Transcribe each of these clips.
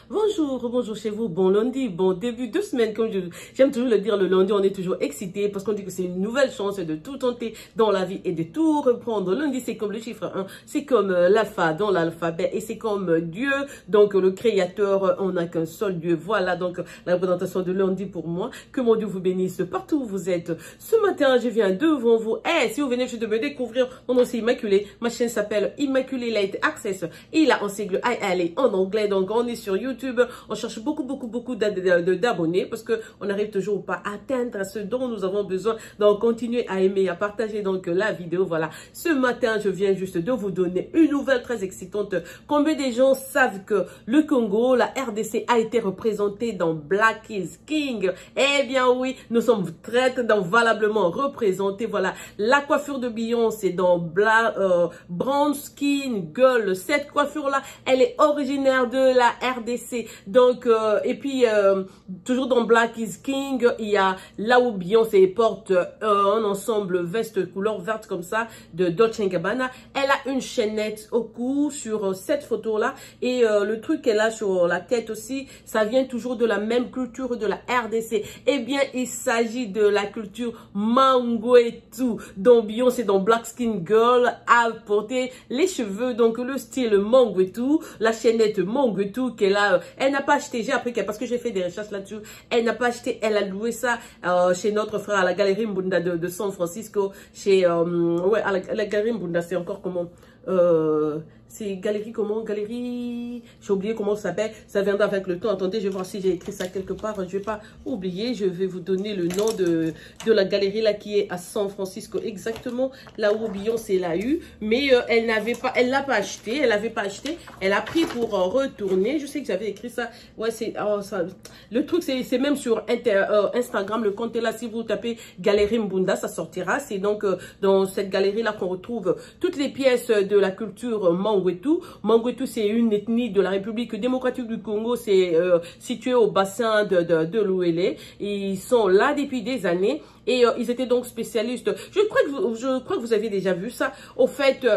Bonjour, bonjour chez vous, bon lundi, bon début de semaine, comme j'aime toujours le dire, le lundi on est toujours excité parce qu'on dit que c'est une nouvelle chance de tout tenter dans la vie et de tout reprendre. Lundi c'est comme le chiffre 1, c'est comme l'alpha dans l'alphabet et c'est comme Dieu, donc le créateur, on n'a qu'un seul Dieu. Voilà donc la représentation de lundi pour moi, que mon Dieu vous bénisse partout où vous êtes. Ce matin je viens devant vous, si vous venez juste de me découvrir, mon nom c'est Immaculée, ma chaîne s'appelle Immaculée Light Access et il a en sigle ILA en anglais, donc on est sur YouTube. On cherche beaucoup d'abonnés parce que on n'arrive toujours pas à atteindre ce dont nous avons besoin. Donc continuez à aimer, à partager donc la vidéo. Voilà, ce matin je viens juste de vous donner une nouvelle très excitante. Combien de gens savent que le Congo, la RDC a été représentée dans Black is King? Eh bien oui, nous sommes très valablement représentés. Voilà, la coiffure de Beyoncé dans Brown Skin Girl. Cette coiffure là, elle est originaire de la RDC. Donc, et puis, toujours dans Black is King, il y a là où Beyoncé porte un ensemble veste couleur verte comme ça, de Dolce & Gabbana. Elle a une chaînette au cou sur cette photo-là. Et le truc qu'elle a sur la tête aussi, ça vient toujours de la même culture de la RDC. Eh bien, il s'agit de la culture Mangwetu, dont Beyoncé, dans Black Skin Girl, a porté les cheveux, donc le style Mangwetu, la chaînette Mangwetu qu'elle a. Elle n'a pas acheté, j'ai appris qu'elle, parce que j'ai fait des recherches là-dessus, elle n'a pas acheté, elle a loué ça chez notre frère à la Galerie Mbunda de San Francisco, chez, ouais, à la Galerie Mbunda, c'est encore comment, c'est galerie comment? Galerie, j'ai oublié comment ça s'appelle, ça viendra avec le temps. Attendez, je vais voir si j'ai écrit ça quelque part, je vais pas oublier, je vais vous donner le nom de la galerie là qui est à San Francisco, exactement là où Beyoncé l'a eu, mais elle l'a pas acheté, elle a pris pour retourner. Je sais que j'avais écrit ça, ouais, c'est le truc, c'est même sur Instagram, le compte est là, si vous tapez Galerie Mbunda, ça sortira. C'est donc dans cette galerie là qu'on retrouve toutes les pièces de la culture Mangwetu. Mangwetu, c'est une ethnie de la République démocratique du Congo. C'est situé au bassin de l'Ouélé. Ils sont là depuis des années. Et ils étaient donc spécialistes. Je crois que vous avez déjà vu ça. Au fait,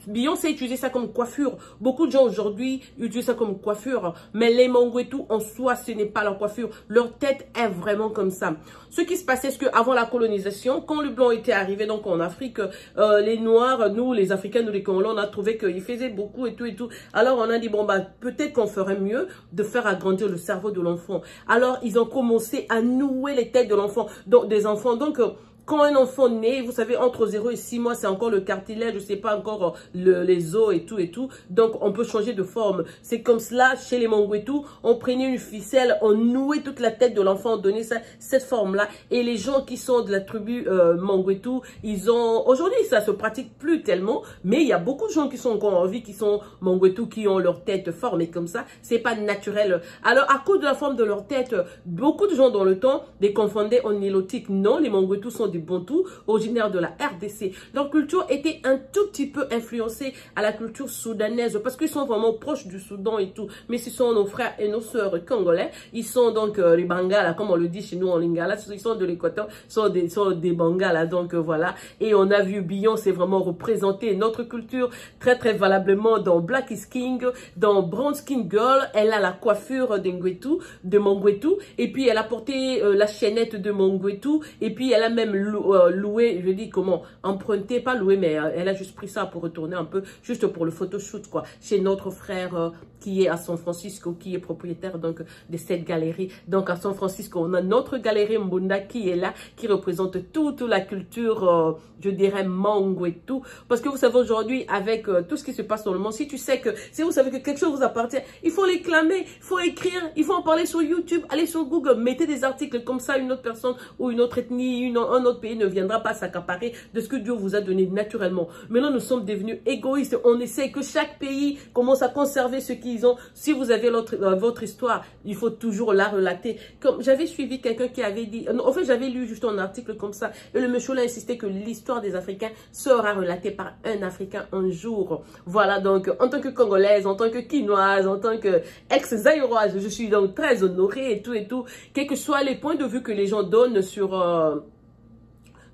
Beyoncé utilisait ça comme coiffure. Beaucoup de gens aujourd'hui utilisent ça comme coiffure. Mais les Mangwetu, en soi, ce n'est pas leur coiffure. Leur tête est vraiment comme ça. Ce qui se passait, c'est qu'avant la colonisation, quand le blanc était arrivé donc en Afrique, les Noirs, nous, les Africains, nous, les Congolais, on a trouvé qu'ils faisaient beaucoup et tout et tout. Alors, on a dit, bon, bah, peut-être qu'on ferait mieux de faire agrandir le cerveau de l'enfant. Alors, ils ont commencé à nouer les têtes de l'enfant, donc des enfants. Donc, quand un enfant naît, vous savez, entre 0 et 6 mois, c'est encore le cartilage, je sais pas encore les os et tout. Donc, on peut changer de forme. C'est comme cela, chez les Mangwetu, on prenait une ficelle, on nouait toute la tête de l'enfant, on donnait ça, cette forme-là. Et les gens qui sont de la tribu Mangwetu, ils ont... Aujourd'hui, ça se pratique plus tellement, mais il y a beaucoup de gens qui sont encore en vie, qui sont Mangwetu, qui ont leur tête formée comme ça. C'est pas naturel. Alors, à cause de la forme de leur tête, beaucoup de gens dans le temps les confondaient en nilotique. Non, les Mangwetu sont des Bantous, originaires de la RDC. Leur culture était un tout petit peu influencée à la culture soudanaise parce qu'ils sont vraiment proches du Soudan et tout. Mais ce sont nos frères et nos sœurs congolais. Ils sont donc les Bangala, comme on le dit chez nous en Lingala. Ils sont de l'Équateur, sont des Bangala. Donc voilà. Et on a vu Beyoncé vraiment représenter notre culture très valablement dans Black is King, dans Brown Skin Girl. Elle a la coiffure de Mangwetu. Et puis elle a porté la chaînette de Mangwetu. Et puis elle a même loué, je dis comment, emprunté, pas loué, mais elle a juste pris ça pour retourner un peu, juste pour le photoshoot, quoi, chez notre frère qui est à San Francisco, qui est propriétaire donc de cette galerie. Donc à San Francisco, on a notre galerie Mbunda qui est là, qui représente toute la culture, je dirais, Mangwetu. Parce que vous savez aujourd'hui, avec tout ce qui se passe dans le monde, si vous savez que quelque chose vous appartient, il faut l'éclamer, il faut écrire, il faut en parler sur YouTube, aller sur Google, mettez des articles comme ça, une autre personne ou une autre ethnie, un autre pays ne viendra pas s'accaparer de ce que Dieu vous a donné naturellement. Maintenant, nous sommes devenus égoïstes. On essaie que chaque pays commence à conserver ce qu'ils ont. Si vous avez votre histoire, il faut toujours la relater. Comme j'avais suivi quelqu'un qui avait dit, en fait, j'avais lu juste un article comme ça, et le monsieur a insisté que l'histoire des Africains sera relatée par un Africain un jour. Voilà, donc, en tant que Congolaise, en tant que Quinoise, en tant que ex-Zaïroise, je suis donc très honorée et tout, quels que soient les points de vue que les gens donnent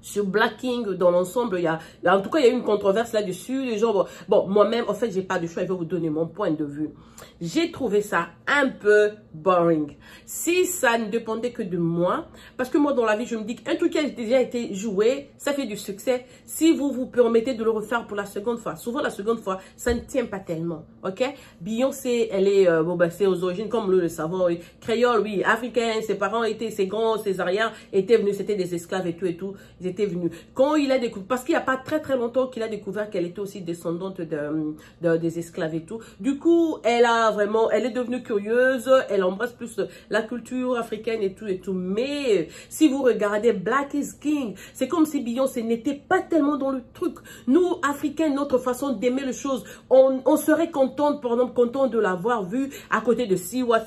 sur Black King dans l'ensemble, en tout cas, il y a eu une controverse là-dessus. Les gens, bon, moi-même, en fait, j'ai pas de choix, je vais vous donner mon point de vue. J'ai trouvé ça un peu boring. Si ça ne dépendait que de moi, parce que moi, dans la vie, je me dis qu'un truc qui a déjà été joué, ça fait du succès. Si vous vous permettez de le refaire pour la seconde fois, souvent la seconde fois, ça ne tient pas tellement, ok? Beyoncé, elle est, c'est aux origines, comme nous le savons, oui, créole, oui, africain, ses parents étaient, ses grands, ses arrières étaient venus, c'était des esclaves et tout, ils étaient venus. Quand il a découvert, parce qu'il n'y a pas très longtemps qu'il a découvert qu'elle était aussi descendante des esclaves et tout, du coup, elle est devenue curieuse, elle embrasse plus la culture africaine et tout, mais si vous regardez Black is King, c'est comme si Beyoncé n'était pas tellement dans le truc. Nous, Africains, notre façon d'aimer les choses, on serait contente, par exemple, content de l'avoir vu à côté de Tiwa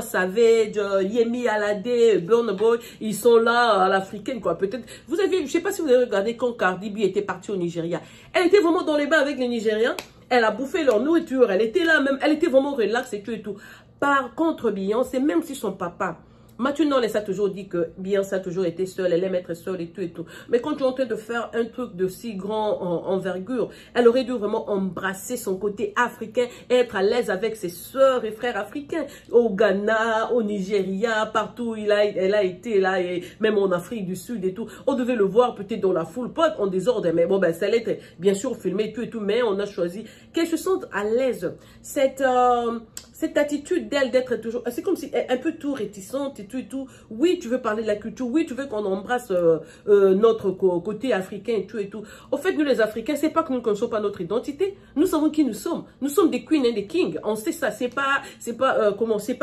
Savage, Yemi Alade, Burna Boy, ils sont là à l'africaine, quoi. Peut-être, vous avez, je sais pas si vous avez regardé quand Cardi B était partie au Nigeria. Elle était vraiment dans les bains avec les Nigériens. Elle a bouffé leur nourriture, elle était là même, elle était vraiment relax et tout. Par contre, Beyoncé, même si son papa, Mathieu Knowles a toujours dit que Beyoncé a toujours été seule, elle aime être seule et tout. Mais quand tu es en train de faire un truc de si grand envergure, elle aurait dû vraiment embrasser son côté africain, être à l'aise avec ses sœurs et frères africains. Au Ghana, au Nigeria, partout elle a été là, et même en Afrique du Sud et tout. On devait le voir peut-être dans la foule, pas en désordre, mais bon, ça allait être bien sûr filmé et tout, mais on a choisi qu'elle se sente à l'aise. Cette attitude d'elle d'être toujours, c'est comme si elle est un peu tout réticente et tout. Oui, tu veux parler de la culture, oui, tu veux qu'on embrasse notre côté africain et tout. Au fait, nous les Africains, c'est pas que nous ne connaissons pas notre identité. Nous savons qui nous sommes. Nous sommes des queens et des kings. On sait ça. C'est pas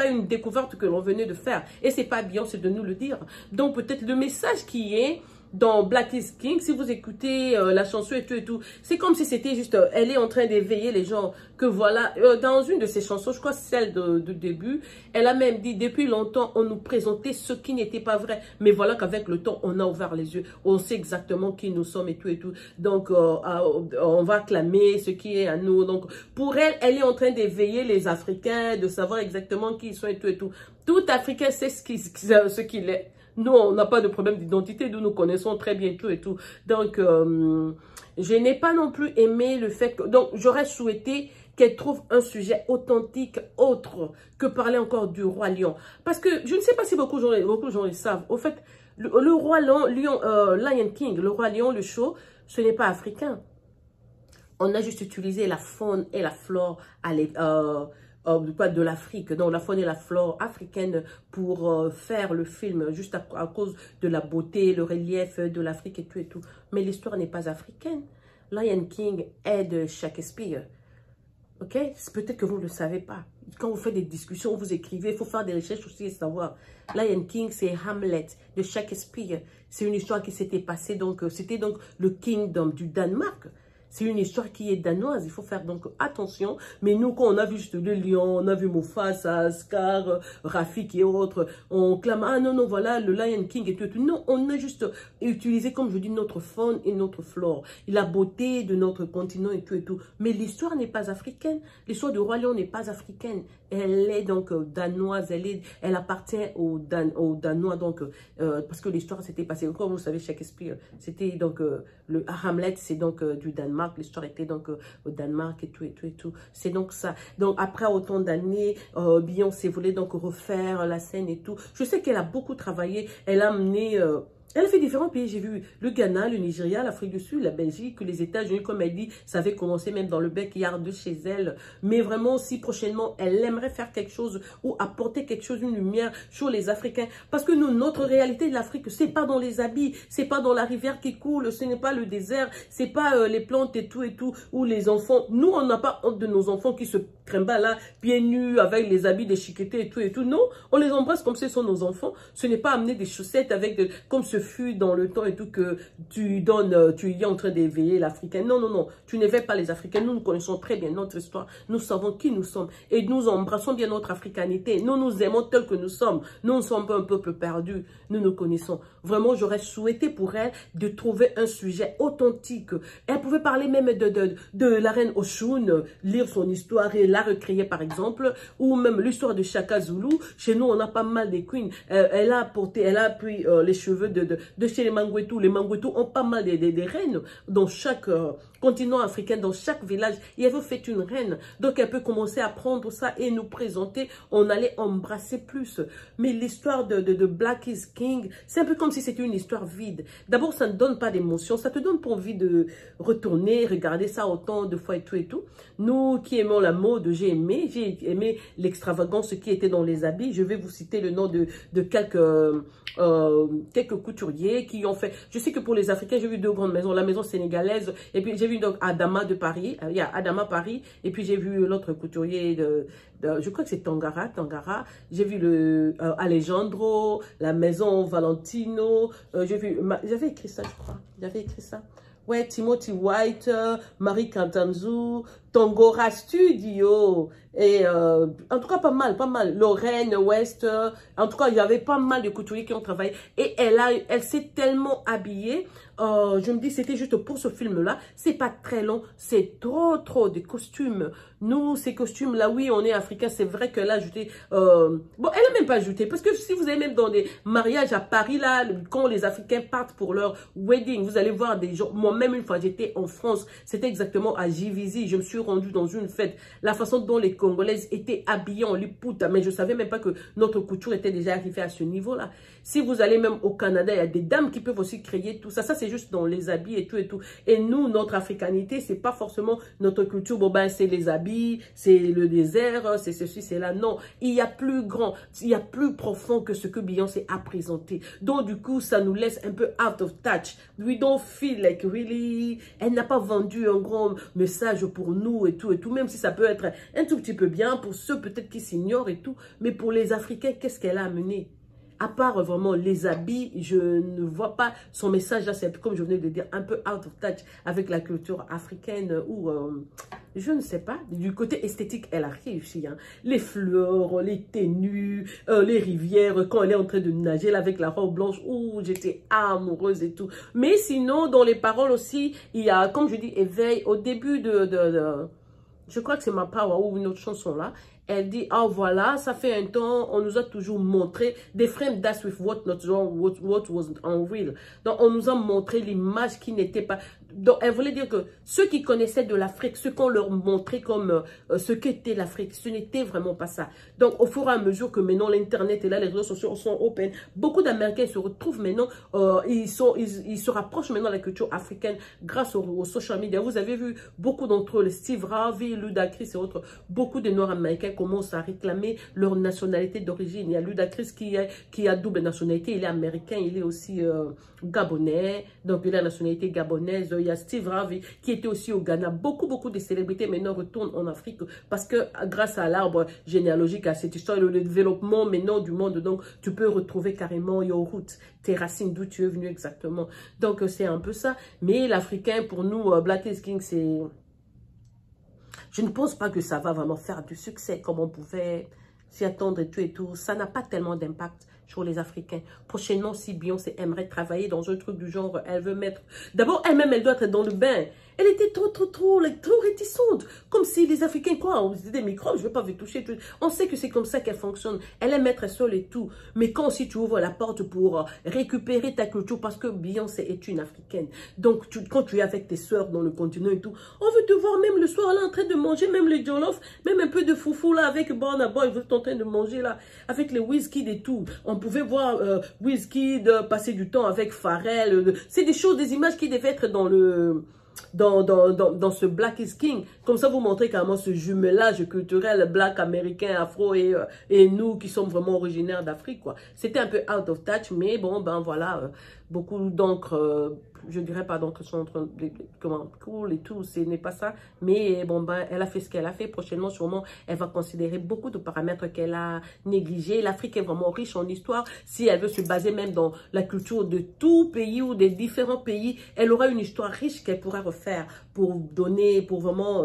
une découverte que l'on venait de faire. Et c'est pas bien, c'est de nous le dire. Donc peut-être le message qui est dans Black is King, si vous écoutez la chanson et tout, c'est comme si c'était juste, elle est en train d'éveiller les gens, que voilà, dans une de ses chansons, je crois celle de début, elle a même dit, depuis longtemps, on nous présentait ce qui n'était pas vrai, mais voilà qu'avec le temps, on a ouvert les yeux, on sait exactement qui nous sommes et tout, donc on va clamer ce qui est à nous, donc pour elle, elle est en train d'éveiller les Africains, de savoir exactement qui ils sont et tout, tout Africain sait ce qu'il est. Nous, on n'a pas de problème d'identité, nous connaissons très bien tout et tout. Donc, je n'ai pas non plus aimé le fait que... Donc, j'aurais souhaité qu'elle trouve un sujet authentique autre que parler encore du roi lion. Parce que je ne sais pas si beaucoup de gens le savent. Au fait, le roi Lion King, le roi lion, le show, ce n'est pas africain. On a juste utilisé la faune et la flore de l'Afrique, donc la faune et la flore africaine pour faire le film, juste à cause de la beauté, le relief de l'Afrique et tout. Mais l'histoire n'est pas africaine. Lion King est de Shakespeare. Ok? Peut-être que vous ne le savez pas. Quand vous faites des discussions, vous écrivez, il faut faire des recherches aussi et savoir. Lion King, c'est Hamlet de Shakespeare. C'est une histoire qui s'était passée, donc c'était donc le kingdom du Danemark. C'est une histoire qui est danoise, il faut faire donc attention. Mais nous, quand on a vu juste le lion, on a vu Mufasa, Scar, Rafik et autres, on clame, ah non, voilà, le Lion King et tout. Non, on a juste utilisé, comme je dis, notre faune et notre flore. La beauté de notre continent et tout. Mais l'histoire n'est pas africaine. L'histoire du roi lion n'est pas africaine. Elle est donc danoise, elle appartient aux Danois, donc, parce que l'histoire s'était passée, comme vous savez, Shakespeare, c'était donc, le Hamlet, c'est donc du Danemark. L'histoire était donc au Danemark et tout. C'est donc ça. Donc après autant d'années, Beyoncé voulait donc refaire la scène et tout. Je sais qu'elle a beaucoup travaillé. Elle a amené... elle a fait différents pays, j'ai vu le Ghana, le Nigeria, l'Afrique du Sud, la Belgique, les États-Unis, comme elle dit, ça avait commencé même dans le backyard de chez elle. Mais vraiment, si prochainement, elle aimerait faire quelque chose ou apporter quelque chose, une lumière sur les Africains. Parce que nous, notre réalité de l'Afrique, c'est pas dans les habits, c'est pas dans la rivière qui coule, ce n'est pas le désert, c'est pas les plantes et tout, ou les enfants. Nous, on n'a pas honte de nos enfants qui se trimballent là, pieds nus, avec les habits déchiquetés et tout. Non, on les embrasse comme ce sont nos enfants. Ce n'est pas amener des chaussettes avec comme ce fut dans le temps et tout que tu y es en train d'éveiller l'Africain. Non, tu n'éveilles pas les Africains. Nous connaissons très bien notre histoire. Nous savons qui nous sommes et nous embrassons bien notre africanité. Nous nous aimons tel que nous sommes. Nous ne sommes pas un peuple perdu. Nous nous connaissons. Vraiment, j'aurais souhaité pour elle de trouver un sujet authentique. Elle pouvait parler même de la reine Oshun, lire son histoire et la recréer par exemple, ou même l'histoire de Shaka Zulu. Chez nous, on a pas mal de queens. Elle a pris les cheveux de de chez les Mangouetou. Les Mangouetou ont pas mal des reines dans chaque continent africain, dans chaque village. Il y avait fait une reine. Donc, elle peut commencer à prendre ça et nous présenter. On allait embrasser plus. Mais l'histoire de Black is King, c'est un peu comme si c'était une histoire vide. D'abord, ça ne donne pas d'émotion. Ça te donne pas envie de retourner, regarder ça autant de fois et tout et tout. Nous qui aimons la mode, j'ai aimé l'extravagance qui était dans les habits. Je vais vous citer le nom de quelques couturiers qui ont fait. Je sais que pour les Africains, j'ai vu deux grandes maisons. La maison sénégalaise, et puis j'ai vu donc Adama de Paris. Il y a Adama Paris, et puis j'ai vu l'autre couturier je crois que c'est Tangara. J'ai vu le Alejandro, la maison Valentino. J'avais écrit ça, je crois. J'avais écrit ça. Ouais, Timothy White, Marie Cantanzou, Tangora Studio. Et en tout cas, pas mal. Lorraine West. En tout cas, il y avait pas mal de couturiers qui ont travaillé. Et elle s'est tellement habillée. Je me dis, c'était juste pour ce film-là. C'est pas très long. C'est trop de costumes. Nous, ces costumes-là, oui, on est africains. C'est vrai qu'elle a ajouté... bon, elle n'a même pas ajouté. Parce que si vous allez même dans des mariages à Paris, là, quand les Africains partent pour leur wedding, vous allez voir des gens... Moi-même, une fois, j'étais en France. C'était exactement à Givizi. Je me suis rendue dans une fête. La façon dont les Congolaises étaient habillées en liputa. Mais je ne savais même pas que notre couture était déjà arrivée à ce niveau-là. Si vous allez même au Canada, il y a des dames qui peuvent aussi créer tout ça. Ça, c'est juste dans les habits et tout et tout. Et nous, notre africanité, c'est pas forcément notre culture. Bon, ben, c'est les habits, c'est le désert, c'est ceci, c'est là. Non, il y a plus grand, il y a plus profond que ce que Beyoncé a présenté. Donc, du coup, ça nous laisse un peu out of touch. We don't feel like really... Elle n'a pas vendu un grand message pour nous et tout, même si ça peut être un tout petit peu bien pour ceux peut-être qui s'ignorent et tout. Mais pour les Africains, qu'est-ce qu'elle a amené? À part vraiment les habits, je ne vois pas son message là, c'est comme je venais de dire, un peu out of touch avec la culture africaine ou, je ne sais pas, du côté esthétique, elle a réussi. Hein. Les fleurs, les tenues, les rivières, quand elle est en train de nager là, avec la robe blanche, j'étais amoureuse et tout. Mais sinon, dans les paroles aussi, il y a, comme je dis, éveil, au début je crois que c'est Ma Power ou une autre chanson là. Elle dit, ah voilà, ça fait un temps, on nous a toujours montré des frames that's with what was unreal. Donc, on nous a montré l'image qui n'était pas... Donc, elle voulait dire que ceux qui connaissaient de l'Afrique, ceux qu'on leur montrait comme ce qu'était l'Afrique, ce n'était vraiment pas ça. Donc, au fur et à mesure que maintenant l'Internet et là, les réseaux sociaux sont open, beaucoup d'Américains se retrouvent maintenant, ils se rapprochent maintenant de la culture africaine grâce aux social media. Vous avez vu beaucoup d'entre eux, les Steve Harvey, Ludacris et autres, beaucoup de Nord-Américains commencent à réclamer leur nationalité d'origine. Il y a Ludacris qui a double nationalité, il est américain, il est aussi gabonais, donc il a la nationalité gabonaise. Il y a Steve Harvey qui était aussi au Ghana. Beaucoup de célébrités maintenant retournent en Afrique parce que grâce à l'arbre généalogique, à cette histoire, le développement maintenant du monde, donc tu peux retrouver carrément your roots, tes racines, d'où tu es venu exactement. Donc c'est un peu ça. Mais l'Africain, pour nous, Black is King, c'est... Je ne pense pas que ça va vraiment faire du succès comme on pouvait s'y attendre et tout. Ça n'a pas tellement d'impact sur les Africains. Prochainement, si Beyoncé aimerait travailler dans un truc du genre, elle veut mettre... D'abord, elle-même, elle doit être dans le bain. Elle était trop réticente. Comme si les Africains, quoi, on disait des microbes, je ne veux pas vous toucher. On sait que c'est comme ça qu'elle fonctionne. Elle aime être seule et tout. Mais quand aussi tu ouvres la porte pour récupérer ta culture, parce que Beyoncé est une Africaine. Donc, quand tu es avec tes soeurs dans le continent et tout, on veut te voir même le soir là en train de manger, même le jollof, même un peu de foufou là avec Burna Boy, vous êtes en train de manger là, avec les Wizkid et tout. On pouvait voir Wizkid passer du temps avec Pharrell. C'est des choses, des images qui devaient être dans ce Black is King. Comme ça, vous montrez carrément ce jumelage culturel black, américain, afro et nous qui sommes vraiment originaires d'Afrique, quoi. C'était un peu out of touch, mais bon, ben voilà, beaucoup d'encre, je dirais pas d'encre, sont en train de, comment, cool et tout, ce n'est pas ça. Mais bon, ben, elle a fait ce qu'elle a fait. Prochainement, sûrement, elle va considérer beaucoup de paramètres qu'elle a négligés. L'Afrique est vraiment riche en histoire. Si elle veut se baser même dans la culture de tout pays ou des différents pays, elle aura une histoire riche qu'elle pourra refaire pour donner, pour vraiment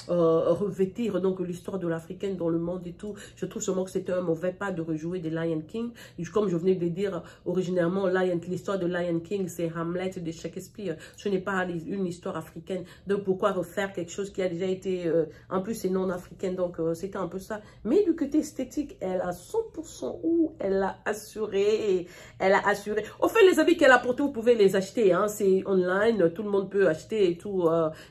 revêtir donc l'histoire de l'Africaine dans le monde et tout. Je trouve sûrement que c'était un mauvais pas de rejouer des Lion King. Comme je venais de le dire, originairement, l'histoire l'histoire de Lion King, c'est Hamlet de Shakespeare. Ce n'est pas une histoire africaine. Donc, pourquoi refaire quelque chose qui a déjà été... en plus, c'est non africain, donc c'était un peu ça. Mais du côté esthétique, elle a 100% où elle a assuré. Elle a assuré. Au fait, les habits qu'elle a portés, vous pouvez les acheter. Hein, c'est online, tout le monde peut acheter et tout.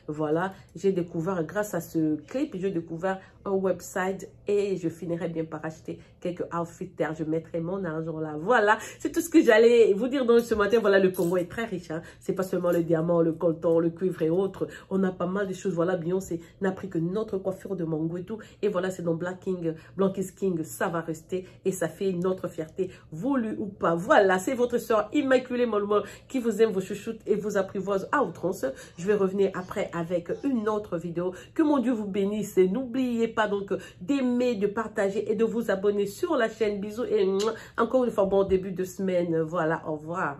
Voilà, j'ai découvert, grâce à ce clip, j'ai découvert un website et je finirai bien par acheter quelques outfits d'air. Je mettrai mon argent là. Voilà, c'est tout ce que j'allais vous dire donc ce matin. Voilà, le Congo est très riche. Hein. C'est pas seulement le diamant, le coltan, le cuivre et autres. On a pas mal de choses. Voilà, Beyoncé n'a pris que notre coiffure de Mango et tout. Et voilà, c'est dans Black is King. Ça va rester et ça fait notre fierté, voulu ou pas. Voilà, c'est votre soeur Immaculée Molmol qui vous aime, vos chouchoutes et vous apprivoise à outrance. Je vais revenir après avec une autre vidéo. Que mon Dieu vous bénisse. N'oubliez pas donc d'aimer, de partager et de vous abonner sur la chaîne. Bisous et encore une fois, bon début de semaine. Voilà, au revoir.